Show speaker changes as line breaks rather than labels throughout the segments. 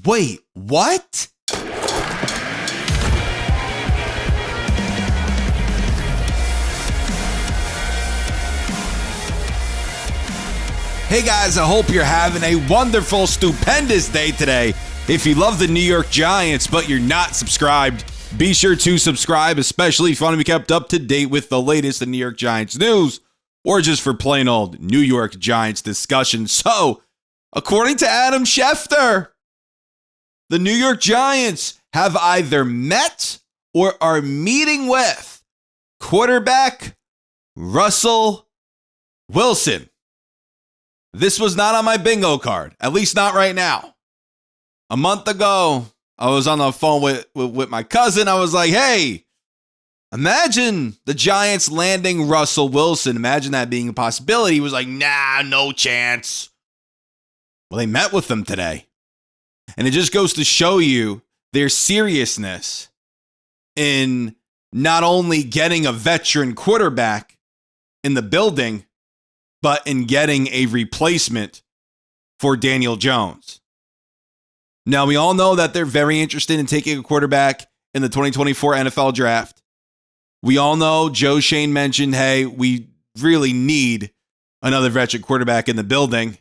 Wait, what? Hey guys, I hope you're having a wonderful, stupendous day today. If you love the New York Giants, but you're not subscribed, be sure to subscribe, especially if you want to be kept up to date with the latest in New York Giants news, or just for plain old New York Giants discussion. So, according to Adam Schefter, the New York Giants have either met or are meeting with quarterback Russell Wilson. This was not on my bingo card, at least not right now. A month ago, I was on the phone with my cousin. I was like, hey, imagine the Giants landing Russell Wilson. Imagine that being a possibility. He was like, nah, no chance. Well, they met with them today. And it just goes to show you their seriousness in not only getting a veteran quarterback in the building, but in getting a replacement for Daniel Jones. Now, we all know that they're very interested in taking a quarterback in the 2024 NFL draft. We all know Joe Schoen mentioned, hey, we really need another veteran quarterback in the building.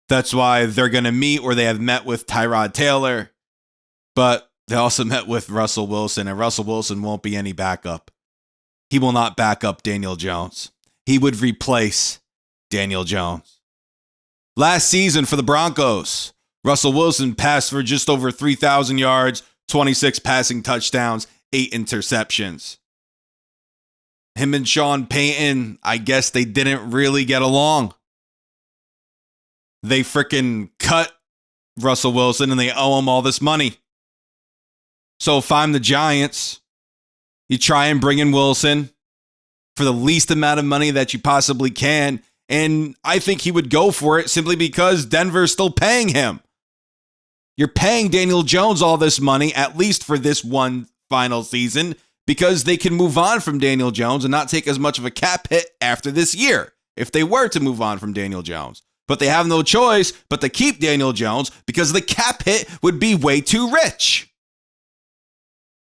That's why they're going to meet, or they have met with Tyrod Taylor. But they also met with Russell Wilson, and Russell Wilson won't be any backup. He will not back up Daniel Jones. He would replace Daniel Jones. Last season for the Broncos, Russell Wilson passed for just over 3,000 yards, 26 passing touchdowns, 8 interceptions. Him and Sean Payton, I guess they didn't really get along. They freaking cut Russell Wilson and they owe him all this money. So if I'm the Giants, you try and bring in Wilson for the least amount of money that you possibly can. And I think he would go for it simply because Denver's still paying him. You're paying Daniel Jones all this money, at least for this one final season, because they can move on from Daniel Jones and not take as much of a cap hit after this year, if they were to move on from Daniel Jones. But they have no choice but to keep Daniel Jones because the cap hit would be way too rich.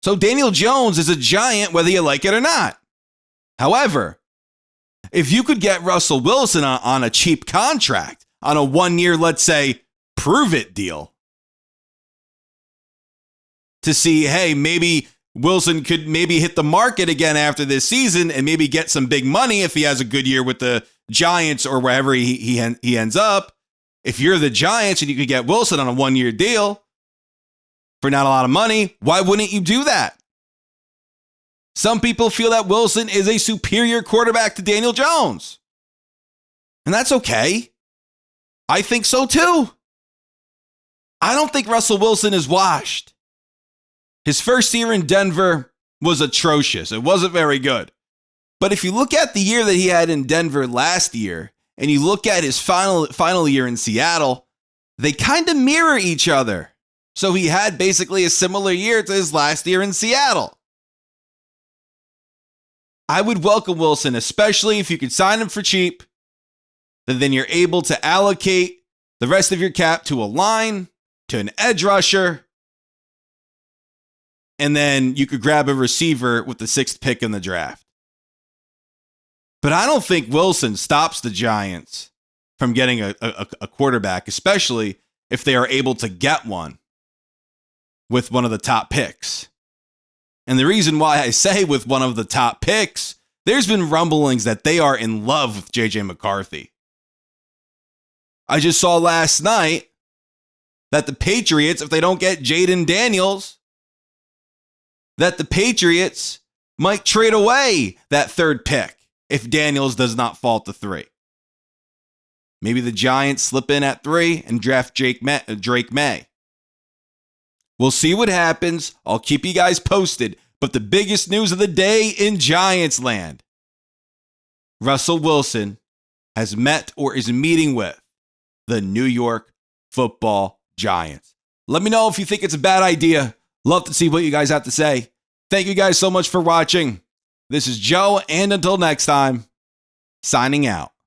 So Daniel Jones is a Giant whether you like it or not. However, if you could get Russell Wilson on a cheap contract, on a 1 year, let's say, prove it deal, to see, hey, maybe Wilson could maybe hit the market again after this season and maybe get some big money if he has a good year with the Giants or wherever he ends up. If you're the Giants and you could get Wilson on a 1 year deal for not a lot of money, why wouldn't you do that? Some people feel that Wilson is a superior quarterback to Daniel Jones. And that's okay. I think so too. I don't think Russell Wilson is washed. His first year in Denver was atrocious. It wasn't very good. But if you look at the year that he had in Denver last year, and you look at his final year in Seattle, they kind of mirror each other. So he had basically a similar year to his last year in Seattle. I would welcome Wilson, especially if you could sign him for cheap. Then you're able to allocate the rest of your cap to a line, to an edge rusher, and then you could grab a receiver with the 6th pick in the draft. But I don't think Wilson stops the Giants from getting a quarterback, especially if they are able to get one with one of the top picks. And the reason why I say with one of the top picks, there's been rumblings that they are in love with J.J. McCarthy. I just saw last night that the Patriots, if they don't get Jaden Daniels, that the Patriots might trade away that 3rd pick if Daniels does not fall to 3. Maybe the Giants slip in at 3 and draft Drake May. We'll see what happens. I'll keep you guys posted. But the biggest news of the day in Giants land, Russell Wilson has met or is meeting with the New York Football Giants. Let me know if you think it's a bad idea. Love to see what you guys have to say. Thank you guys so much for watching. This is Joe, and until next time, signing out.